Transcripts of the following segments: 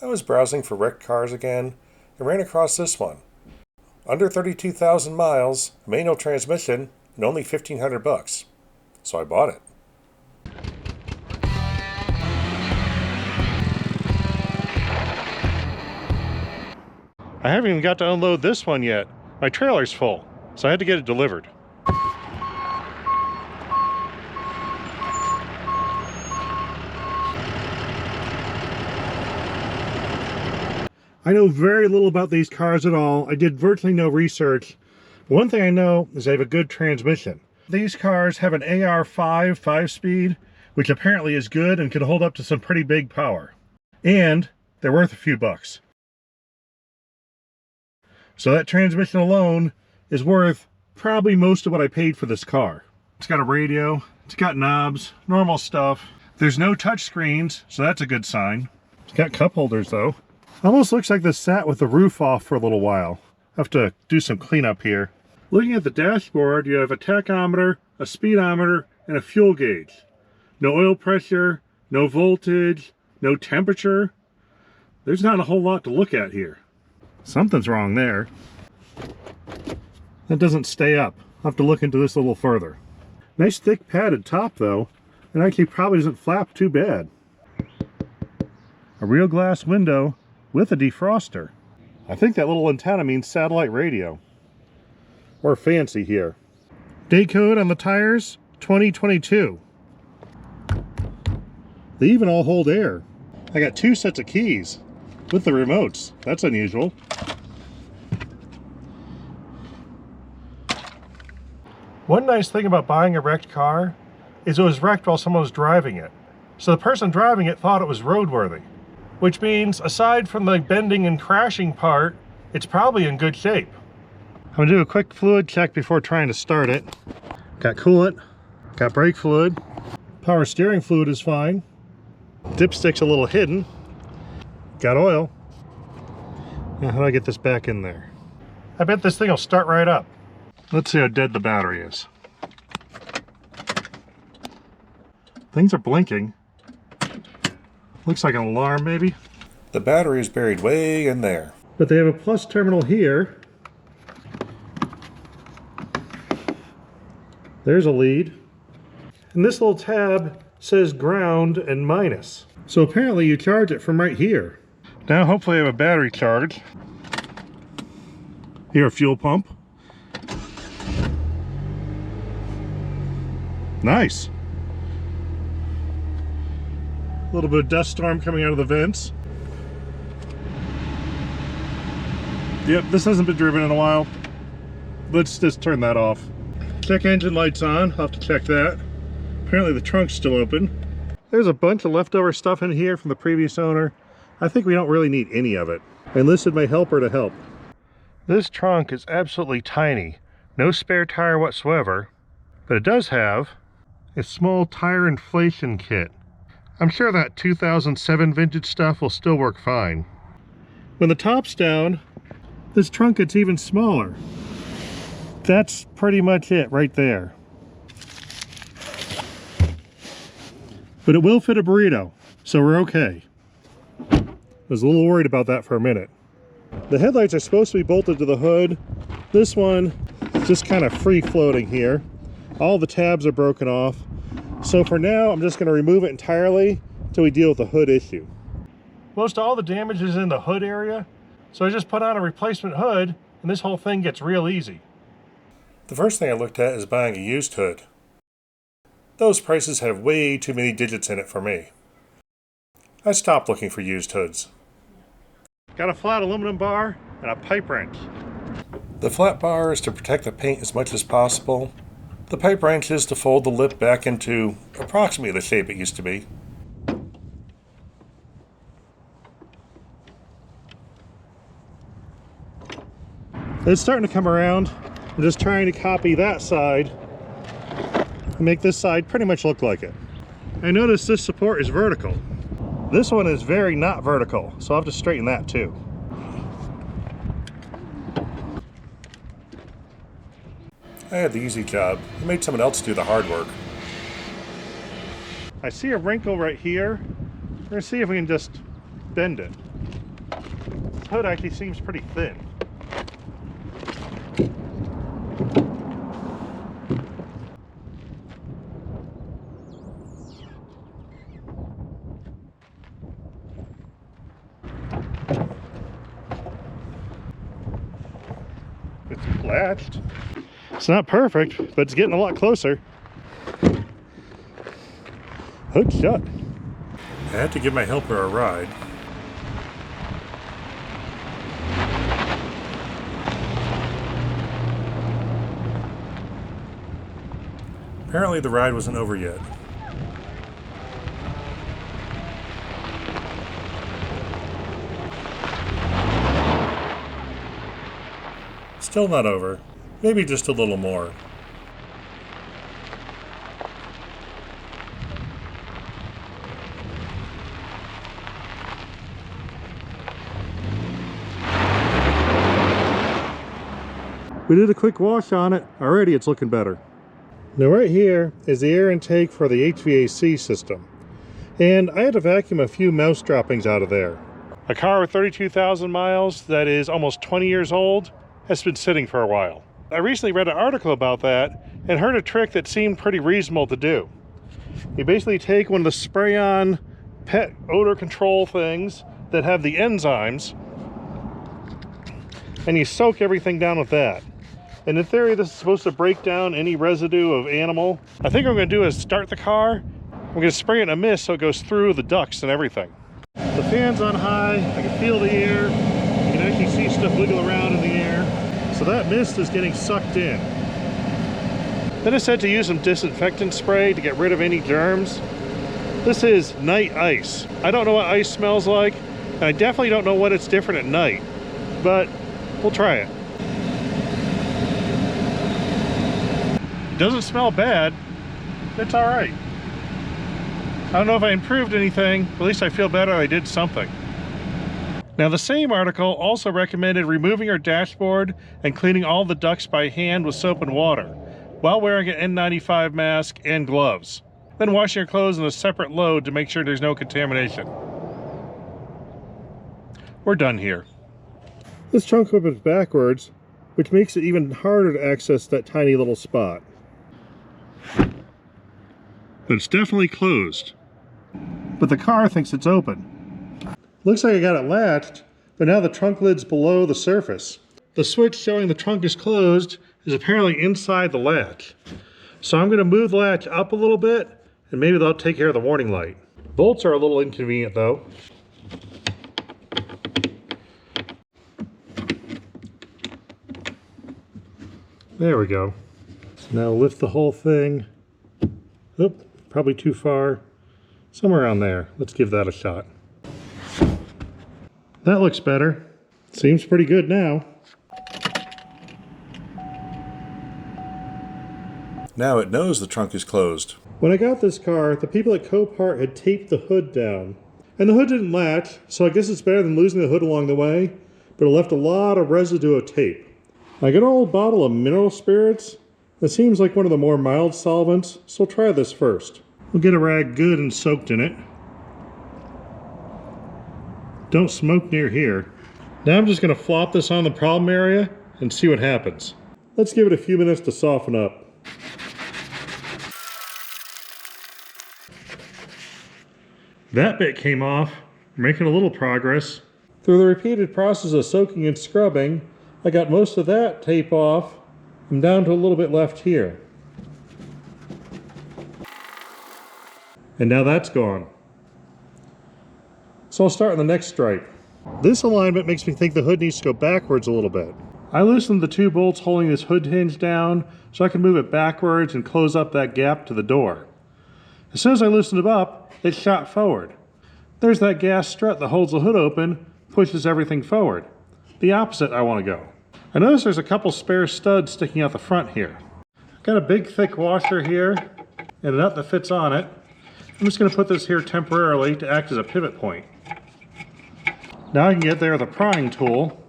I was browsing for wrecked cars again and ran across this one. Under 32,000 miles, a manual transmission, and only $1,500. So I bought it. I haven't even got to unload this one yet. My trailer's full, so I had to get it delivered. I know very little about these cars at all. I did virtually no research. One thing I know is they have a good transmission. These cars have an AR5 5-speed, which apparently is good and can hold up to some pretty big power. And they're worth a few bucks. So that transmission alone is worth probably most of what I paid for this car. It's got a radio, it's got knobs, normal stuff. There's no touch screens, so that's a good sign. It's got cup holders though. Almost looks like this sat with the roof off for a little while. I have to do some cleanup here. Looking at the dashboard, you have a tachometer, a speedometer, and a fuel gauge. No oil pressure, no voltage, no temperature. There's not a whole lot to look at here. Something's wrong there. That doesn't stay up. I'll have to look into this a little further. Nice thick padded top though, and actually probably doesn't flap too bad. A real glass window with a defroster. I think that little antenna means satellite radio. Or fancy here. Day code on the tires, 2022. They even all hold air. I got 2 sets of keys with the remotes. That's unusual. One nice thing about buying a wrecked car is it was wrecked while someone was driving it. So the person driving it thought it was roadworthy, which means aside from the bending and crashing part, it's probably in good shape. I'm gonna do a quick fluid check before trying to start it. Got coolant, got brake fluid, power steering fluid is fine. Dipstick's a little hidden. Got oil. Now how do I get this back in there? I bet this thing will start right up. Let's see how dead the battery is. Things are blinking. Looks like an alarm maybe. The battery is buried way in there. But they have a plus terminal here. There's a lead. And this little tab says ground and minus. So apparently you charge it from right here. Now hopefully I have a battery charge. Here, a fuel pump. Nice. A little bit of dust storm coming out of the vents. Yep, this hasn't been driven in a while. Let's just turn that off. Check engine lights on. I'll have to check that. Apparently the trunk's still open. There's a bunch of leftover stuff in here from the previous owner. I think we don't really need any of it. I enlisted my helper to help. This trunk is absolutely tiny. No spare tire whatsoever. But it does have a small tire inflation kit. I'm sure that 2007 vintage stuff will still work fine. When the top's down, this trunk gets even smaller. That's pretty much it right there. But it will fit a burrito, so we're okay. I was a little worried about that for a minute. The headlights are supposed to be bolted to the hood. This one is just kind of free floating here. All the tabs are broken off. So for now, I'm just going to remove it entirely until we deal with the hood issue. Most all the damage is in the hood area, so I just put on a replacement hood and this whole thing gets real easy. The first thing I looked at is buying a used hood. Those prices have way too many digits in it for me. I stopped looking for used hoods. Got a flat aluminum bar and a pipe wrench. The flat bar is to protect the paint as much as possible. The pipe wrench is to fold the lip back into approximately the shape it used to be. It's starting to come around. I'm just trying to copy that side and make this side pretty much look like it. I notice this support is vertical. This one is very not vertical, so I'll have to straighten that too. I had the easy job. I made someone else do the hard work. I see a wrinkle right here. We're gonna see if we can just bend it. This hood actually seems pretty thin. It's latched. It's not perfect, but it's getting a lot closer. Hood shut. I had to give my helper a ride. Apparently the ride wasn't over yet. Still not over. Maybe just a little more. We did a quick wash on it. Already it's looking better. Now right here is the air intake for the HVAC system. And I had to vacuum a few mouse droppings out of there. A car with 32,000 miles that is almost 20 years old has been sitting for a while. I recently read an article about that and heard a trick that seemed pretty reasonable to do. You basically take one of the spray-on pet odor control things that have the enzymes and you soak everything down with that. And in theory, this is supposed to break down any residue of animal. I think what I'm going to do is start the car. I'm going to spray it in a mist so it goes through the ducts and everything. The fan's on high. I can feel the air. You can actually see stuff wiggle around in the air. So that mist is getting sucked in. Then it said to use some disinfectant spray to get rid of any germs. This is night ice. I don't know what ice smells like, and I definitely don't know what it's different at night, but we'll try it. Doesn't smell bad. It's all right. I don't know if I improved anything, but at least I feel better I did something. Now the same article also recommended removing your dashboard and cleaning all the ducts by hand with soap and water while wearing an N95 mask and gloves. Then washing your clothes in a separate load to make sure there's no contamination. We're done here. This trunk opens backwards, which makes it even harder to access that tiny little spot. But it's definitely closed. But the car thinks it's open. Looks like I got it latched, but now the trunk lid's below the surface. The switch showing the trunk is closed is apparently inside the latch. So I'm going to move the latch up a little bit, and maybe that'll take care of the warning light. Bolts are a little inconvenient though. There we go. Now lift the whole thing. Oop, probably too far. Somewhere around there. Let's give that a shot. That looks better. Seems pretty good now. Now it knows the trunk is closed. When I got this car, the people at Copart had taped the hood down. And the hood didn't latch, so I guess it's better than losing the hood along the way, but it left a lot of residue of tape. I got an old bottle of mineral spirits. That seems like one of the more mild solvents, so we'll try this first. We'll get a rag good and soaked in it. Don't smoke near here. Now I'm just going to flop this on the problem area and see what happens. Let's give it a few minutes to soften up. That bit came off. We're making a little progress. Through the repeated process of soaking and scrubbing, I got most of that tape off. I'm down to a little bit left here. And now that's gone. So I'll start on the next stripe. This alignment makes me think the hood needs to go backwards a little bit. I loosened the two bolts holding this hood hinge down so I can move it backwards and close up that gap to the door. As soon as I loosened it up, it shot forward. There's that gas strut that holds the hood open, pushes everything forward. The opposite I want to go. I notice there's a couple spare studs sticking out the front here. I've got a big thick washer here and a nut that fits on it. I'm just going to put this here temporarily to act as a pivot point. Now I can get there with a prying tool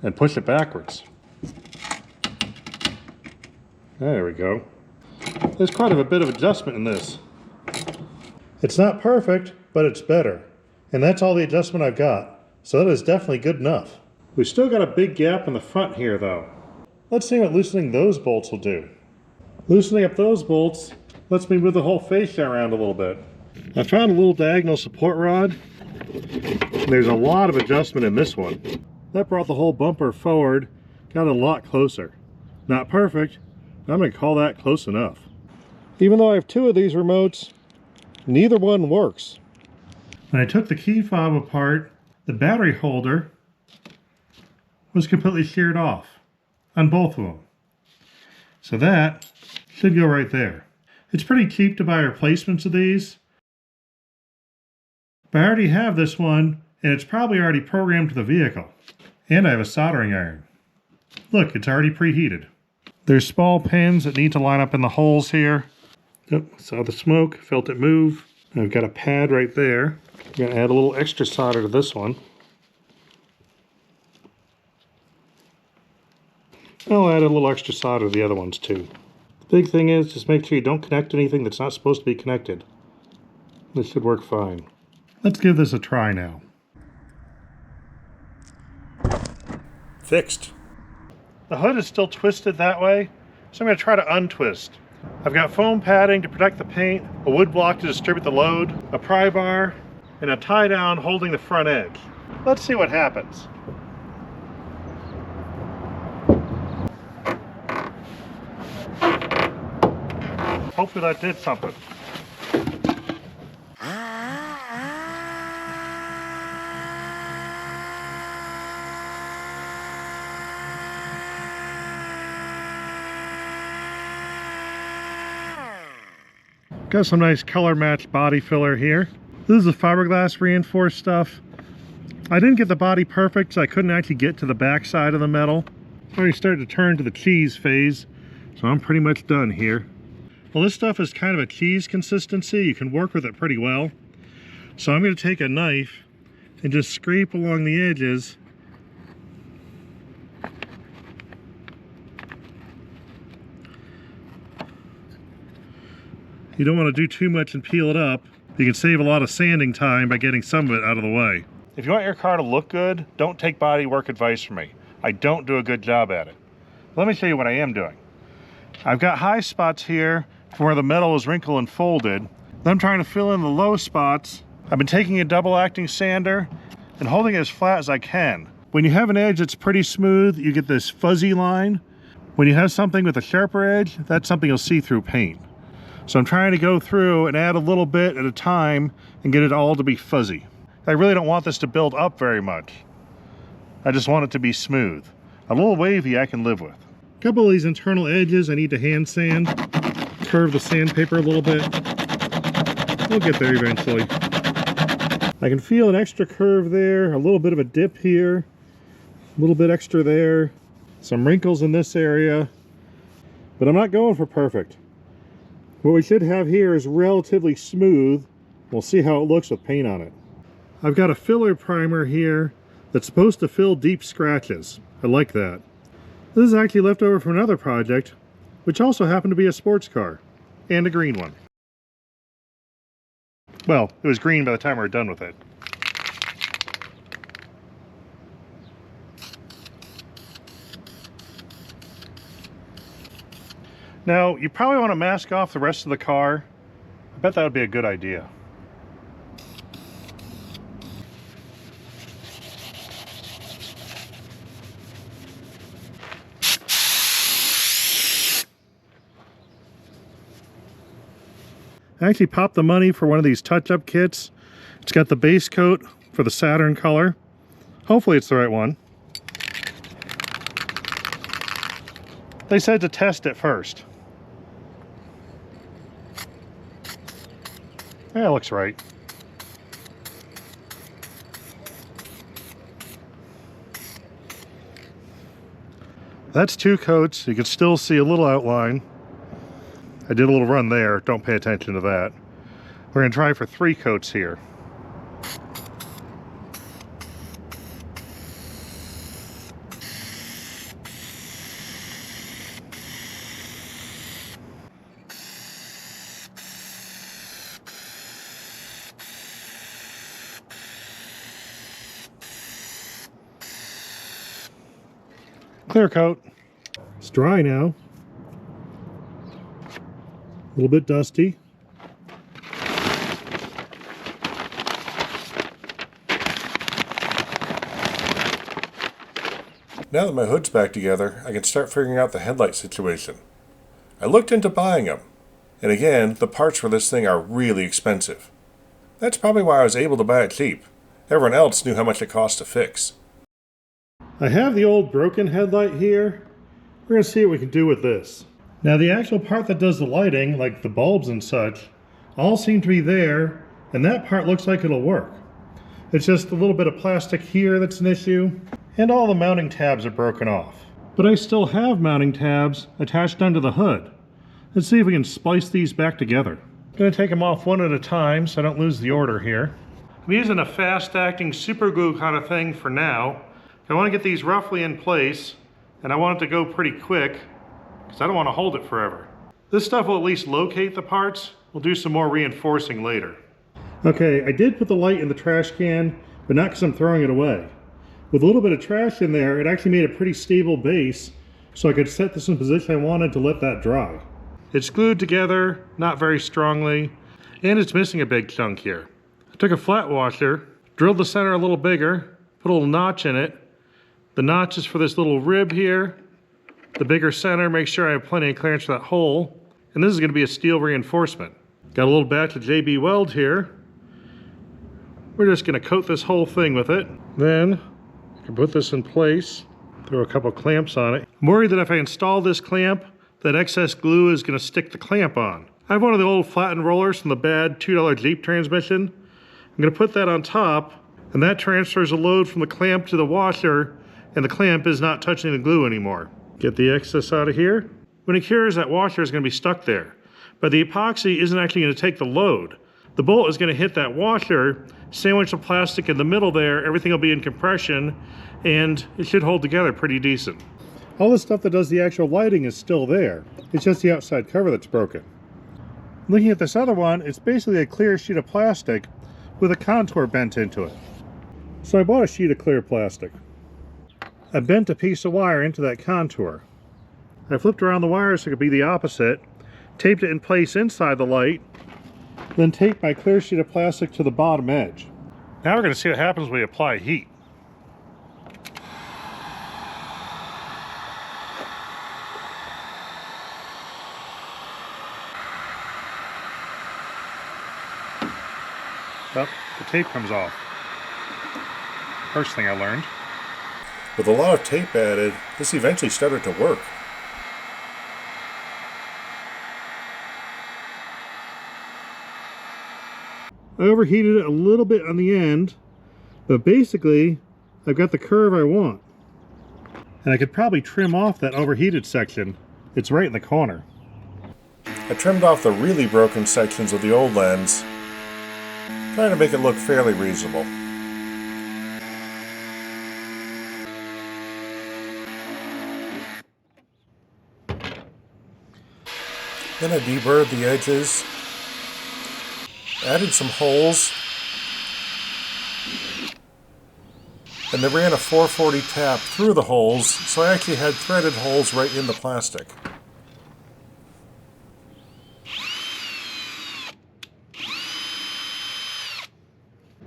and push it backwards. There we go. There's quite a bit of adjustment in this. It's not perfect, but it's better. And that's all the adjustment I've got. So that is definitely good enough. We've still got a big gap in the front here though. Let's see what loosening those bolts will do. Loosening up those bolts lets me move the whole fascia around a little bit. I found a little diagonal support rod. There's a lot of adjustment in this one. That brought the whole bumper forward, got a lot closer. Not perfect, but I'm going to call that close enough. Even though I have two of these remotes, neither one works. When I took the key fob apart, the battery holder was completely sheared off on both of them. So that should go right there. It's pretty cheap to buy replacements of these, but I already have this one and it's probably already programmed to the vehicle. And I have a soldering iron. Look, it's already preheated. There's small pins that need to line up in the holes here. Yep, saw the smoke, felt it move. I've got a pad right there. I'm going to add a little extra solder to this one. I'll add a little extra solder to the other ones too. The big thing is just make sure you don't connect anything that's not supposed to be connected. This should work fine. Let's give this a try now. Fixed. The hood is still twisted that way, so I'm going to try to untwist. I've got foam padding to protect the paint, a wood block to distribute the load, a pry bar, and a tie down holding the front edge. Let's see what happens. Hopefully that did something. Got some nice color matched body filler here. This is the fiberglass reinforced stuff. I didn't get the body perfect, so I couldn't actually get to the back side of the metal. I already started to turn to the cheese phase, so I'm pretty much done here. Well, this stuff is kind of a cheese consistency. You can work with it pretty well. So I'm going to take a knife and just scrape along the edges. You don't want to do too much and peel it up. You can save a lot of sanding time by getting some of it out of the way. If you want your car to look good, don't take body work advice from me. I don't do a good job at it. Let me show you what I am doing. I've got high spots here where the metal is wrinkled and folded. Then I'm trying to fill in the low spots. I've been taking a double acting sander and holding it as flat as I can. When you have an edge that's pretty smooth, you get this fuzzy line. When you have something with a sharper edge, that's something you'll see through paint. So I'm trying to go through and add a little bit at a time and get it all to be fuzzy. I really don't want this to build up very much. I just want it to be smooth. A little wavy I can live with. A couple of these internal edges I need to hand sand. Curve the sandpaper a little bit. We'll get there eventually. I can feel an extra curve there, a little bit of a dip here, a little bit extra there, some wrinkles in this area, but I'm not going for perfect. What we should have here is relatively smooth. We'll see how it looks with paint on it. I've got a filler primer here that's supposed to fill deep scratches. I like that. This is actually left over from another project, which also happened to be a sports car, and a green one. Well, it was green by the time we were done with it. Now, you probably want to mask off the rest of the car. I bet that would be a good idea. I actually popped the money for one of these touch-up kits. It's got the base coat for the Saturn color. Hopefully it's the right one. They said to test it first. Yeah, it looks right. That's 2 coats. You can still see a little outline. I did a little run there. Don't pay attention to that. We're going to try for 3 coats here. Clear coat. It's dry now. A little bit dusty. Now that my hood's back together, I can start figuring out the headlight situation. I looked into buying them, and again, the parts for this thing are really expensive. That's probably why I was able to buy it cheap. Everyone else knew how much it cost to fix. I have the old broken headlight here. We're going to see what we can do with this. Now the actual part that does the lighting, like the bulbs and such, all seem to be there, and that part looks like it'll work. It's just a little bit of plastic here that's an issue, and all the mounting tabs are broken off. But I still have mounting tabs attached under the hood. Let's see if we can splice these back together. I'm going to take them off one at a time so I don't lose the order here. I'm using a fast-acting super glue kind of thing for now. I want to get these roughly in place, and I want it to go pretty quick because I don't want to hold it forever. This stuff will at least locate the parts. We'll do some more reinforcing later. Okay, I did put the light in the trash can, but not because I'm throwing it away. With a little bit of trash in there, it actually made a pretty stable base, so I could set this in position I wanted to let that dry. It's glued together, not very strongly, and it's missing a big chunk here. I took a flat washer, drilled the center a little bigger, put a little notch in it. The notch is for this little rib here. The bigger center makes sure I have plenty of clearance for that hole. And this is going to be a steel reinforcement. Got a little batch of JB Weld here. We're just going to coat this whole thing with it. Then I can put this in place, throw a couple clamps on it. I'm worried that if I install this clamp, that excess glue is going to stick the clamp on. I have one of the old flattened rollers from the bad $2 Jeep transmission. I'm going to put that on top, and that transfers the load from the clamp to the washer, and the clamp is not touching the glue anymore. Get the excess out of here. When it cures, that washer is going to be stuck there. But the epoxy isn't actually going to take the load. The bolt is going to hit that washer, sandwich the plastic in the middle there, everything will be in compression, and it should hold together pretty decent. All the stuff that does the actual lighting is still there. It's just the outside cover that's broken. Looking at this other one, it's basically a clear sheet of plastic with a contour bent into it. So I bought a sheet of clear plastic. I bent a piece of wire into that contour. I flipped around the wire so it could be the opposite, taped it in place inside the light, then taped my clear sheet of plastic to the bottom edge. Now we're going to see what happens when we apply heat. Oh, the tape comes off. First thing I learned. With a lot of tape added, this eventually started to work. I overheated it a little bit on the end, but basically I've got the curve I want. And I could probably trim off that overheated section. It's right in the corner. I trimmed off the really broken sections of the old lens, trying to make it look fairly reasonable. Then I deburred the edges, added some holes, and then ran a 440 tap through the holes, so I actually had threaded holes right in the plastic.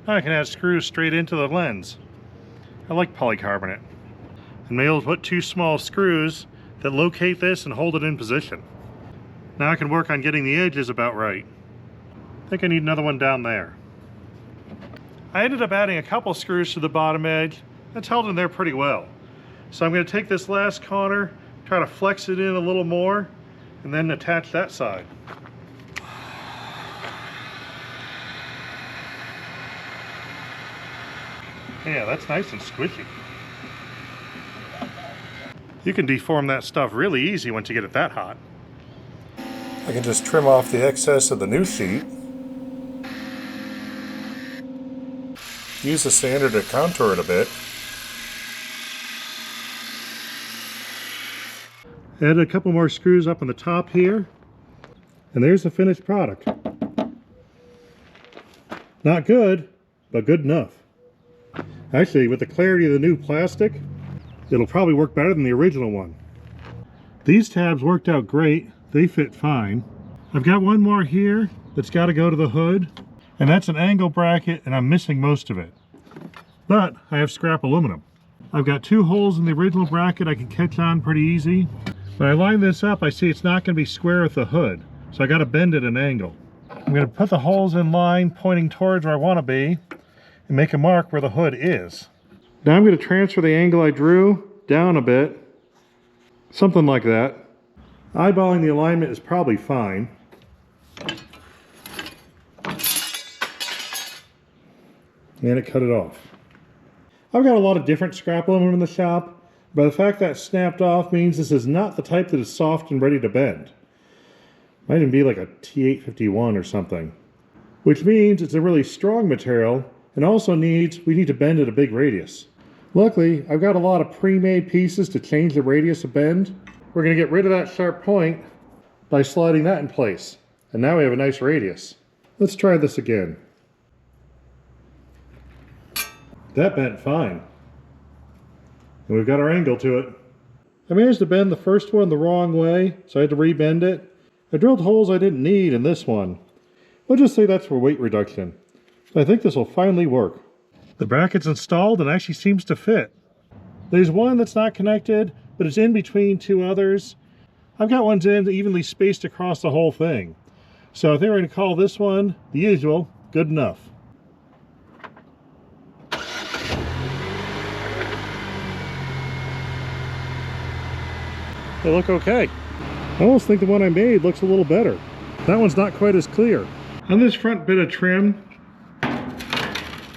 Now I can add screws straight into the lens. I like polycarbonate. I'm able to put 2 small screws that locate this and hold it in position. Now I can work on getting the edges about right. I think I need another one down there. I ended up adding a couple screws to the bottom edge. That's held in there pretty well. So I'm going to take this last corner, try to flex it in a little more, and then attach that side. Yeah, that's nice and squishy. You can deform that stuff really easy once you get it that hot. I can just trim off the excess of the new sheet. Use the sander to contour it a bit. Add a couple more screws up on the top here. And there's the finished product. Not good, but good enough. Actually, with the clarity of the new plastic, it'll probably work better than the original one. These tabs worked out great. They fit fine. I've got one more here that's got to go to the hood, and that's an angle bracket, and I'm missing most of it. But I have scrap aluminum. I've got 2 holes in the original bracket I can catch on pretty easy. When I line this up, I see it's not going to be square with the hood, so I got to bend it at an angle. I'm going to put the holes in line pointing towards where I want to be and make a mark where the hood is. Now I'm going to transfer the angle I drew down a bit, something like that. Eyeballing the alignment is probably fine. And it cut it off. I've got a lot of different scrap aluminum in the shop, but the fact that it snapped off means this is not the type that is soft and ready to bend. Might even be like a T851 or something. Which means it's a really strong material and also we need to bend at a big radius. Luckily, I've got a lot of pre-made pieces to change the radius of bend. We're going to get rid of that sharp point by sliding that in place. And now we have a nice radius. Let's try this again. That bent fine. And we've got our angle to it. I managed to bend the first one the wrong way, so I had to re-bend it. I drilled holes I didn't need in this one. We'll just say that's for weight reduction. So I think this will finally work. The bracket's installed and actually seems to fit. There's one that's not connected, but it's in between 2 others. I've got ones in evenly spaced across the whole thing. So I think we're going to call this one the usual, good enough. They look okay. I almost think the one I made looks a little better. That one's not quite as clear. On this front bit of trim,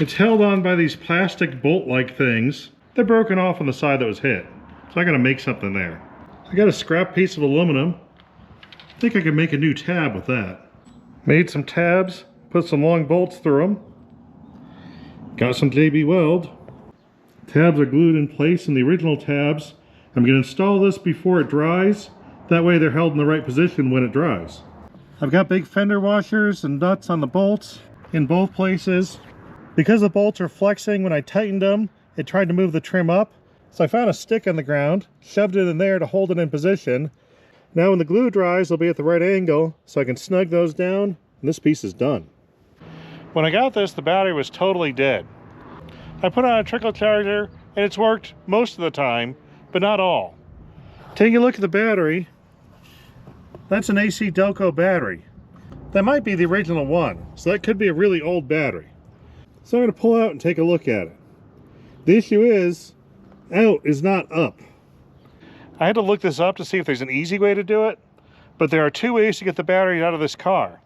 it's held on by these plastic bolt-like things. They're broken off on the side that was hit. So I gotta make something there. I got a scrap piece of aluminum. I think I can make a new tab with that. Made some tabs, put some long bolts through them. Got some JB Weld. Tabs are glued in place in the original tabs. I'm going to install this before it dries. That way they're held in the right position when it dries. I've got big fender washers and nuts on the bolts in both places. Because the bolts are flexing when I tightened them, it tried to move the trim up. So I found a stick on the ground, shoved it in there to hold it in position. Now when the glue dries, it'll be at the right angle, so I can snug those down, and this piece is done. When I got this, the battery was totally dead. I put on a trickle charger, and it's worked most of the time, but not all. Taking a look at the battery, that's an AC Delco battery. That might be the original one, so that could be a really old battery. So I'm going to pull out and take a look at it. The issue is, out is not up. I had to look this up to see if there's an easy way to do it, but there are 2 ways to get the battery out of this car.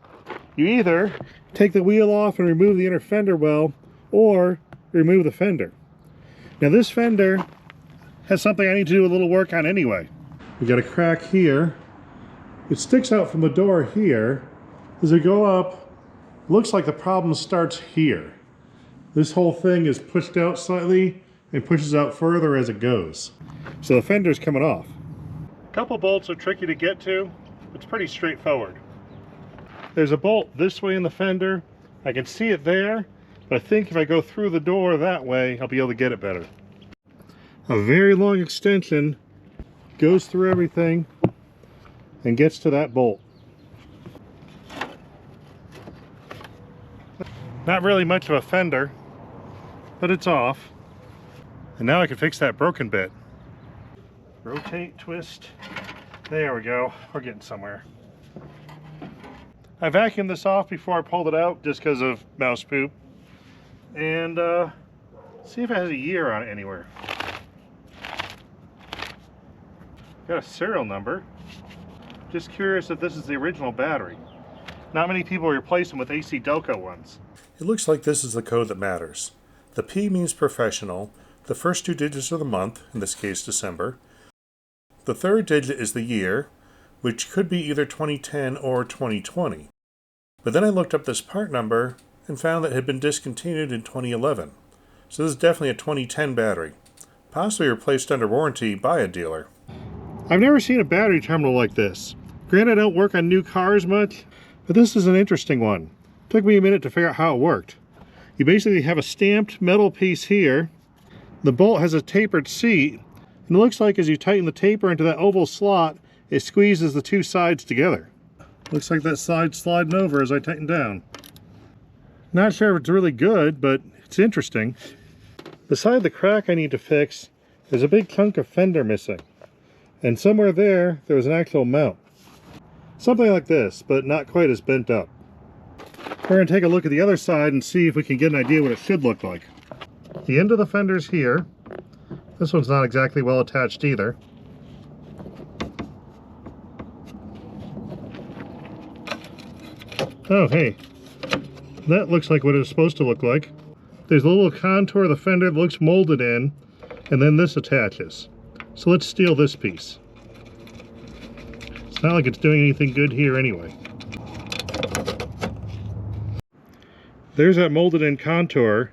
You either take the wheel off and remove the inner fender well, or remove the fender. Now this fender has something I need to do a little work on anyway. We got a crack here. It sticks out from the door here. As we go up, it looks like the problem starts here. This whole thing is pushed out slightly and pushes out further as it goes. So the fender's coming off. A couple bolts are tricky to get to. It's pretty straightforward. There's a bolt this way in the fender. I can see it there, but I think if I go through the door that way, I'll be able to get it better. A very long extension goes through everything and gets to that bolt. Not really much of a fender, but it's off. And now I can fix that broken bit. Rotate, twist. There we go. We're getting somewhere. I vacuumed this off before I pulled it out just because of mouse poop. And see if it has a year on it anywhere. Got a serial number. Just curious if this is the original battery. Not many people replace them with AC Delco ones. It looks like this is the code that matters. The P means professional. The first 2 digits are the month, in this case December. The third digit is the year, which could be either 2010 or 2020. But then I looked up this part number and found that it had been discontinued in 2011. So this is definitely a 2010 battery, possibly replaced under warranty by a dealer. I've never seen a battery terminal like this. Granted, I don't work on new cars much, but this is an interesting one. It took me a minute to figure out how it worked. You basically have a stamped metal piece here. The bolt has a tapered seat, And it looks like as you tighten the taper into that oval slot, it squeezes the two sides together. Looks like that side's sliding over as I tighten down. Not sure if it's really good, but it's interesting. Beside the crack I need to fix, there's a big chunk of fender missing. And somewhere there was an actual mount. Something like this, but not quite as bent up. We're going to take a look at the other side and see if we can get an idea what it should look like. The end of the fender's here. This one's not exactly well attached either. Oh, hey. That looks like what it's supposed to look like. There's a little contour of the fender that looks molded in, and then this attaches. So let's steal this piece. It's not like it's doing anything good here anyway. There's that molded in contour.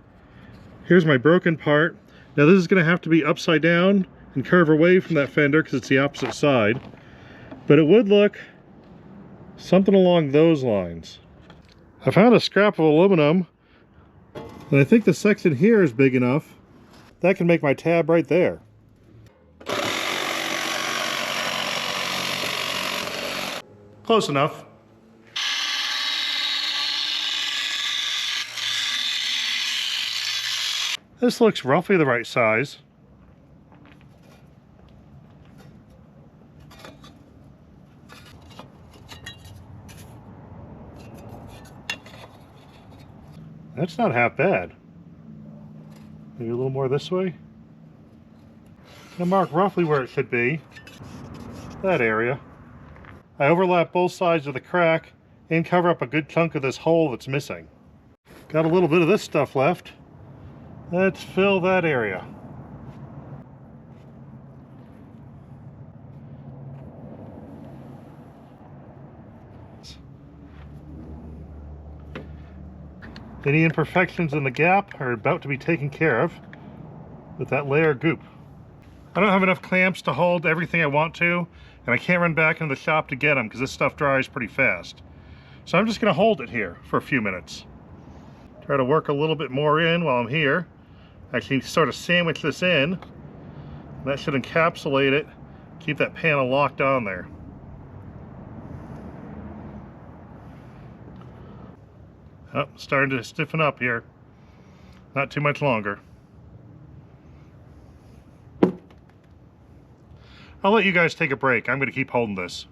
Here's my broken part. Now this is going to have to be upside down and curve away from that fender because it's the opposite side. But it would look something along those lines. I found a scrap of aluminum, and I think the section here is big enough. That can make my tab right there. Close enough. This looks roughly the right size. That's not half bad. Maybe a little more this way. I'll mark roughly where it should be. That area. I overlap both sides of the crack and cover up a good chunk of this hole that's missing. Got a little bit of this stuff left. Let's fill that area. Any imperfections in the gap are about to be taken care of with that layer of goop. I don't have enough clamps to hold everything I want to, and I can't run back into the shop to get them because this stuff dries pretty fast. So I'm just going to hold it here for a few minutes. Try to work a little bit more in while I'm here. Actually sort of sandwich this in. That should encapsulate it, keep that panel locked on there. Oh, starting to stiffen up here. Not too much longer. I'll let you guys take a break. I'm going to keep holding this.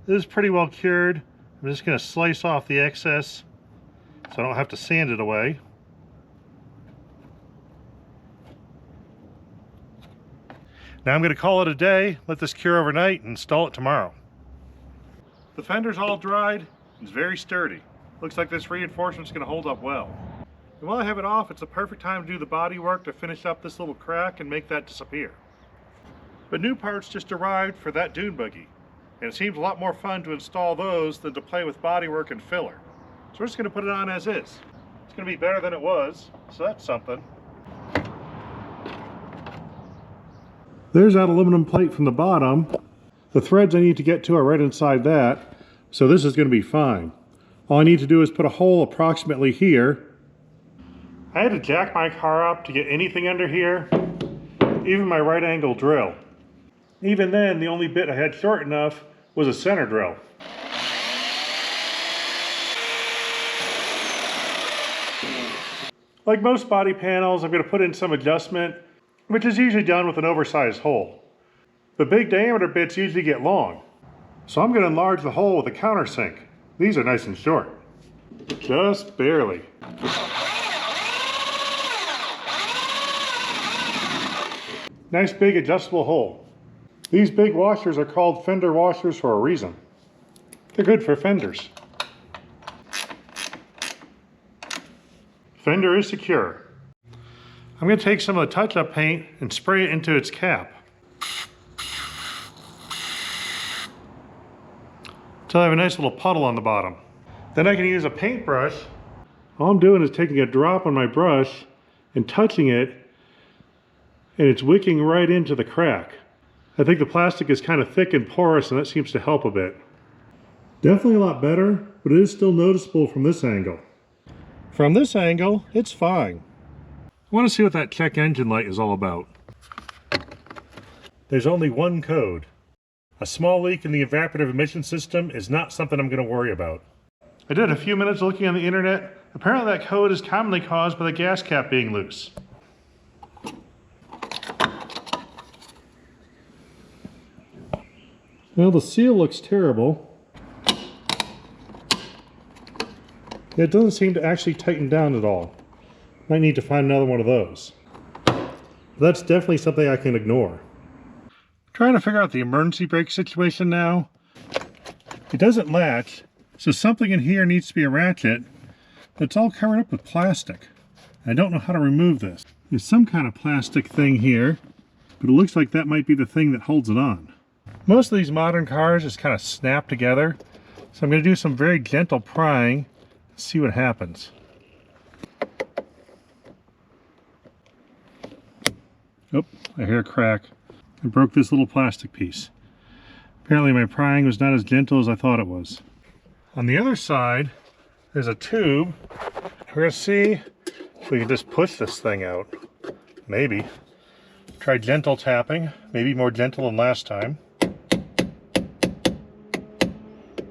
This is pretty well cured. I'm just going to slice off the excess so I don't have to sand it away. Now I'm going to call it a day, let this cure overnight, and install it tomorrow. The fender's all dried. It's very sturdy. Looks like this reinforcement's going to hold up well. And while I have it off, it's a perfect time to do the body work to finish up this little crack and make that disappear. But new parts just arrived for that dune buggy, and it seems a lot more fun to install those than to play with bodywork and filler. So we're just going to put it on as is. It's going to be better than it was, so that's something. There's that aluminum plate from the bottom. The threads I need to get to are right inside that, so this is going to be fine. All I need to do is put a hole approximately here. I had to jack my car up to get anything under here, even my right angle drill. Even then, the only bit I had short enough was a center drill. Like most body panels, I'm going to put in some adjustment, which is usually done with an oversized hole. The big diameter bits usually get long, so I'm going to enlarge the hole with a countersink. These are nice and short. Just barely. Nice big adjustable hole. These big washers are called fender washers for a reason. They're good for fenders. Fender is secure. I'm going to take some of the touch-up paint and spray it into its cap. Until I have a nice little puddle on the bottom. Then I can use a paintbrush. All I'm doing is taking a drop on my brush and touching it, and it's wicking right into the crack. I think the plastic is kind of thick and porous, and that seems to help a bit. Definitely a lot better, but it is still noticeable from this angle. From this angle, it's fine. I want to see what that check engine light is all about. there's only one code. A small leak in the evaporative emission system is not something I'm going to worry about. I did a few minutes looking on the internet. Apparently that code is commonly caused by the gas cap being loose. Well, the seal looks terrible. It doesn't seem to actually tighten down at all. Might need to find another one of those. That's definitely something I can ignore. I'm trying to figure out the emergency brake situation now. It doesn't latch, so something in here needs to be a ratchet. It's all covered up with plastic. I don't know how to remove this. There's some kind of plastic thing here, but it looks like that might be the thing that holds it on. Most of these modern cars just kind of snap together, so I'm going to do some very gentle prying. See what happens. Oh, I hear a crack. I broke this little plastic piece. Apparently my prying was not as gentle as I thought it was. On the other side, there's a tube. We're going to see if we can just push this thing out. Maybe. Try gentle tapping. Maybe more gentle than last time.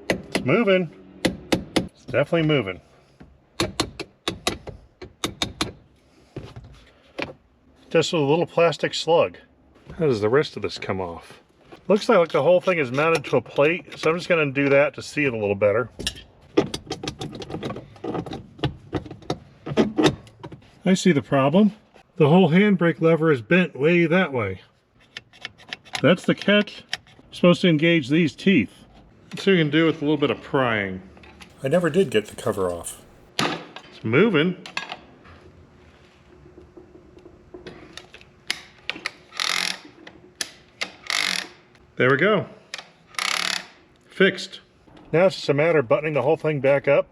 It's moving. It's definitely moving. Just with a little plastic slug. How does the rest of this come off? Looks like the whole thing is mounted to a plate, so I'm just going to do that to see it a little better. I see the problem. The whole handbrake lever is bent way that way. That's the catch. I'm supposed to engage these teeth. Let's see what we can do with a little bit of prying. I never did get the cover off. It's moving. There we go. Fixed. Now it's just a matter of buttoning the whole thing back up.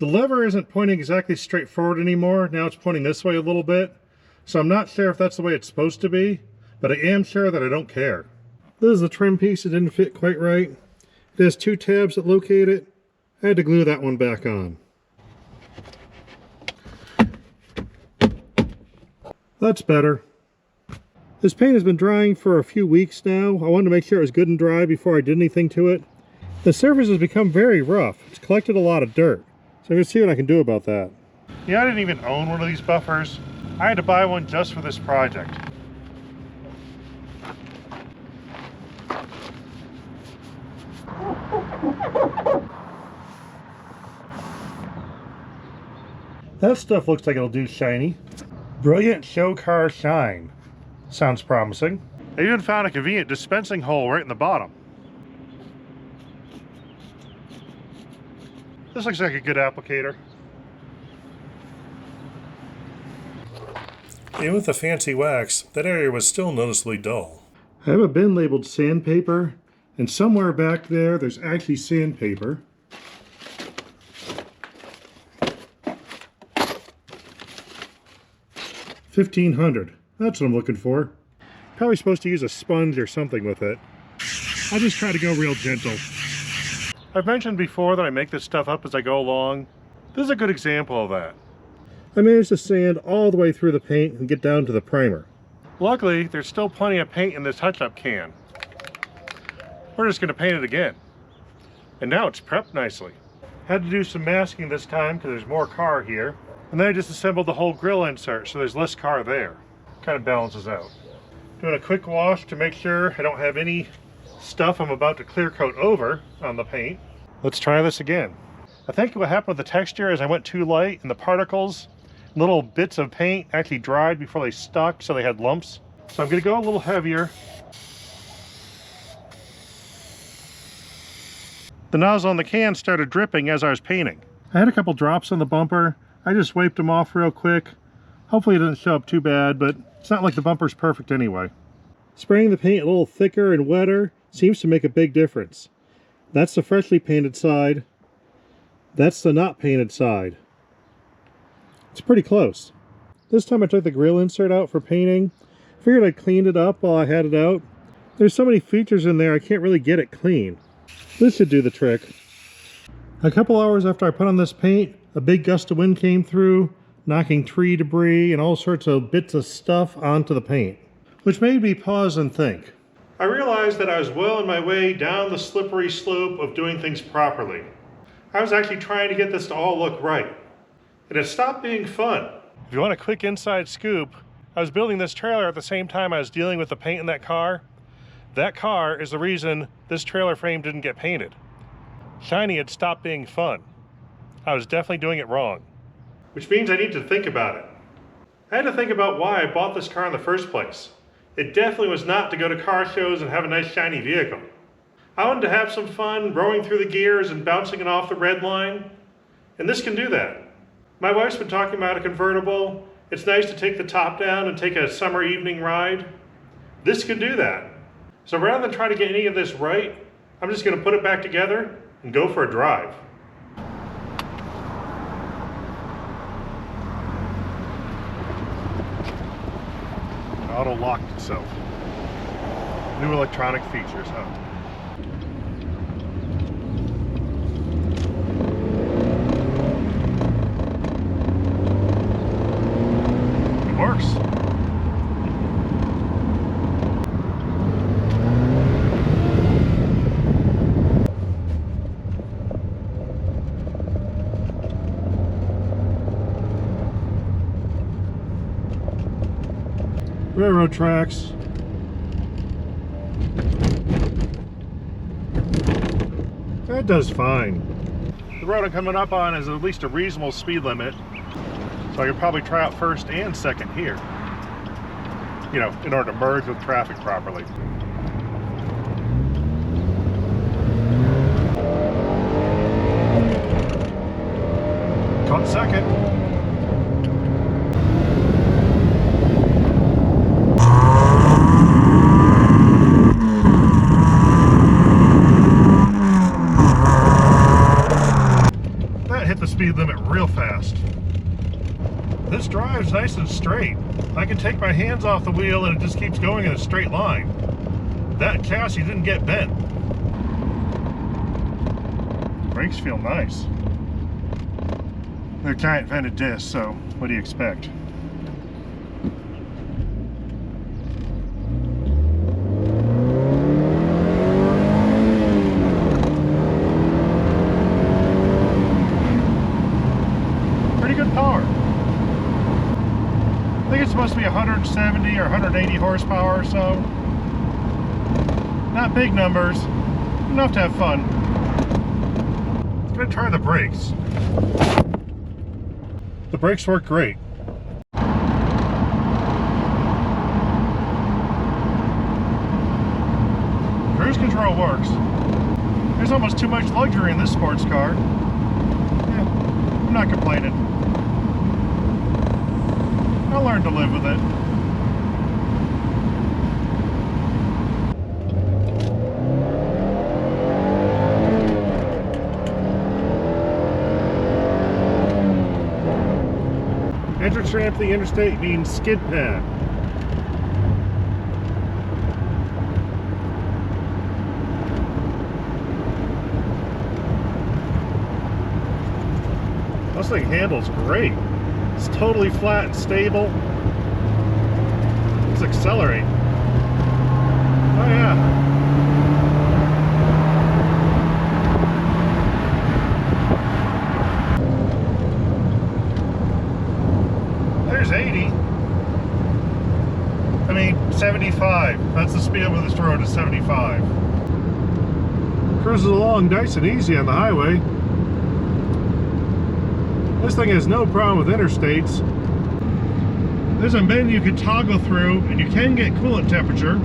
The lever isn't pointing exactly straight forward anymore. Now it's pointing this way a little bit. So I'm not sure if that's the way it's supposed to be, but I am sure that I don't care. This is the trim piece that didn't fit quite right. It has two tabs that locate it. I had to glue that one back on. That's better. This paint has been drying for a few weeks now. I wanted to make sure it was good and dry before I did anything to it. The surface has become very rough. It's collected a lot of dirt. So I'm going to see what I can do about that. Yeah, I didn't even own one of these buffers. I had to buy one just for this project. That stuff looks like it'll do shiny. Brilliant show car shine. Sounds promising. I even found a convenient dispensing hole right in the bottom. This looks like a good applicator. Even with the fancy wax, that area was still noticeably dull. I have a bin labeled sandpaper, and somewhere back there, there's actually sandpaper. $1,500. That's what I'm looking for. Probably supposed to use a sponge or something with it. I'll just try to go real gentle. I've mentioned before that I make this stuff up as I go along. This is a good example of that. I managed to sand all the way through the paint and get down to the primer. Luckily, there's still plenty of paint in this touch-up can. We're just going to paint it again. And now it's prepped nicely. Had to do some masking this time because there's more car here. And then I just assembled the whole grill insert so there's less car there. Kind of balances out. Doing a quick wash to make sure I don't have any stuff I'm about to clear coat over on the paint. Let's try this again. I think what happened with the texture is I went too light and the particles, little bits of paint actually dried before they stuck, so they had lumps. So I'm going to go a little heavier. The nozzle on the can started dripping as I was painting. I had a couple drops on the bumper. I just wiped them off real quick. Hopefully it didn't show up too bad, but it's not like the bumper's perfect anyway. Spraying the paint a little thicker and wetter seems to make a big difference. That's the freshly painted side. That's the not painted side. It's pretty close. This time I took the grill insert out for painting. Figured I'd clean it up while I had it out. There's so many features in there I can't really get it clean. This should do the trick. A couple hours after I put on this paint, a big gust of wind came through, knocking tree debris and all sorts of bits of stuff onto the paint, which made me pause and think. I realized that I was well on my way down the slippery slope of doing things properly. I was actually trying to get this to all look right. And it stopped being fun. If you want a quick inside scoop, I was building this trailer at the same time I was dealing with the paint in that car. That car is the reason this trailer frame didn't get painted. Shiny had stopped being fun. I was definitely doing it wrong. Which means I need to think about it. I had to think about why I bought this car in the first place. It definitely was not to go to car shows and have a nice shiny vehicle. I wanted to have some fun rowing through the gears and bouncing it off the red line. And this can do that. My wife's been talking about a convertible. It's nice to take the top down and take a summer evening ride. This can do that. So rather than try to get any of this right, I'm just going to put it back together and go for a drive. Auto locked itself. New electronic features, huh? It works. Railroad tracks. That does fine. The road I'm coming up on is at least a reasonable speed limit, so I could probably try out first and second here, you know, in order to merge with traffic properly. Caught second. The speed limit real fast. This drives nice and straight. I can take my hands off the wheel and it just keeps going in a straight line. That chassis didn't get bent. Brakes feel nice. They're giant vented discs, so what do you expect? I think it's supposed to be 170 or 180 horsepower or so. Not big numbers, enough to have fun. I'm gonna try the brakes. The brakes work great. Cruise control works. There's almost too much luxury in this sports car. Yeah, I'm not complaining. I'll learn to live with it. Entrance ramp to the interstate means skid pad. This thing handles great. It's totally flat and stable. Let's accelerate. Oh yeah. There's 80. I mean 75. That's the speed limit of this road is 75. Cruises along nice and easy on the highway. This thing has no problem with interstates. There's a menu you can toggle through, and you can get coolant temperature.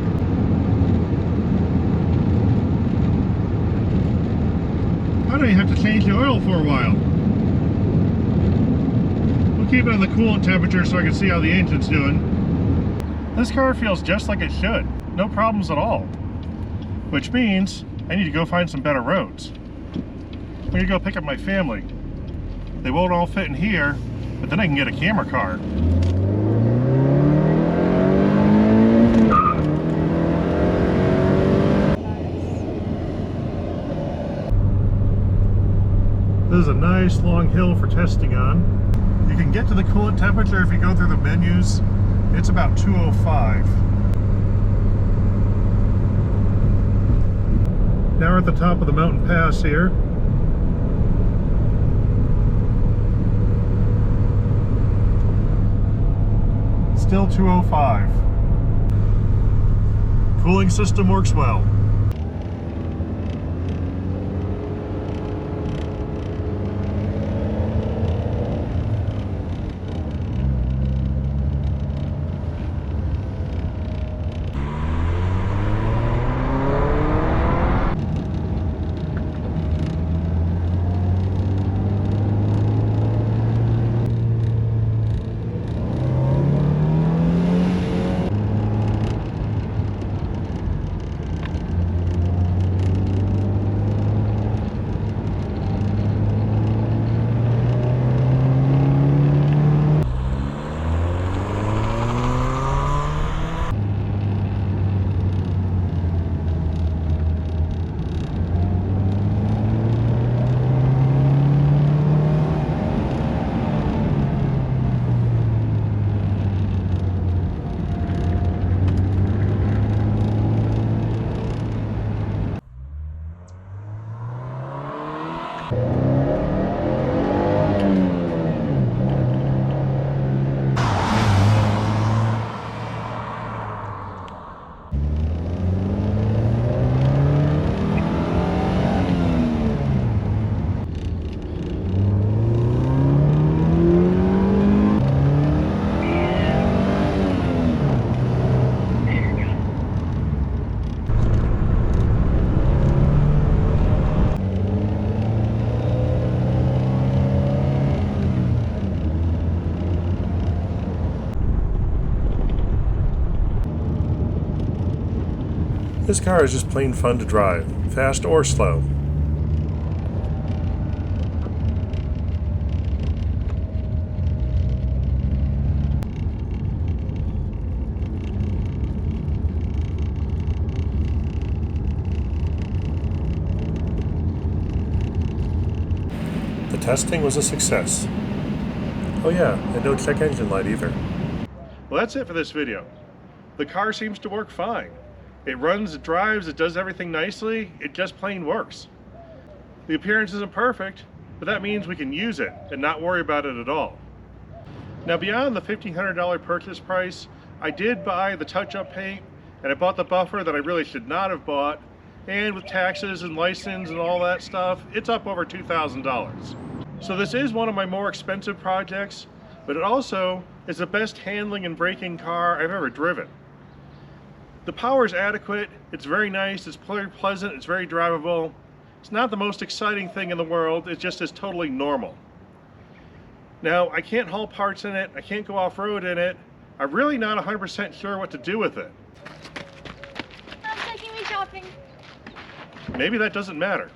I don't even have to change the oil for a while. We'll keep it on the coolant temperature so I can see how the engine's doing. This car feels just like it should. No problems at all. Which means I need to go find some better roads. I'm gonna go pick up my family. They won't all fit in here, but then I can get a camera car. This is a nice long hill for testing on. You can get to the coolant temperature if you go through the menus. It's about 205. Now we're at the top of the mountain pass here. Still 205. Cooling system works well. This car is just plain fun to drive, fast or slow. The testing was a success. Oh yeah, and no check engine light either. Well, that's it for this video. The car seems to work fine. It runs, it drives, it does everything nicely, it just plain works. The appearance isn't perfect, but that means we can use it and not worry about it at all. Now beyond the $1,500 purchase price, I did buy the touch-up paint, and I bought the buffer that I really should not have bought, and with taxes and license and all that stuff, it's up over $2,000. So this is one of my more expensive projects, but it also is the best handling and braking car I've ever driven. The power is adequate, it's very nice, it's very pleasant, it's very drivable. It's not the most exciting thing in the world, it just is totally normal. Now, I can't haul parts in it, I can't go off-road in it. I'm really not 100% sure what to do with it. I'm taking me shopping. Maybe that doesn't matter.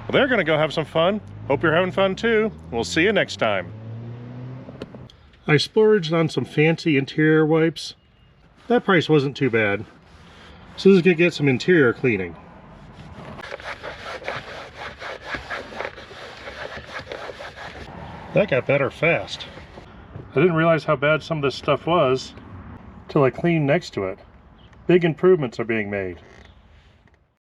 Well, they're gonna go have some fun. Hope you're having fun too. We'll see you next time. I splurged on some fancy interior wipes. That price wasn't too bad. So this is gonna get some interior cleaning. That got better fast. I didn't realize how bad some of this stuff was till I cleaned next to it. Big improvements are being made.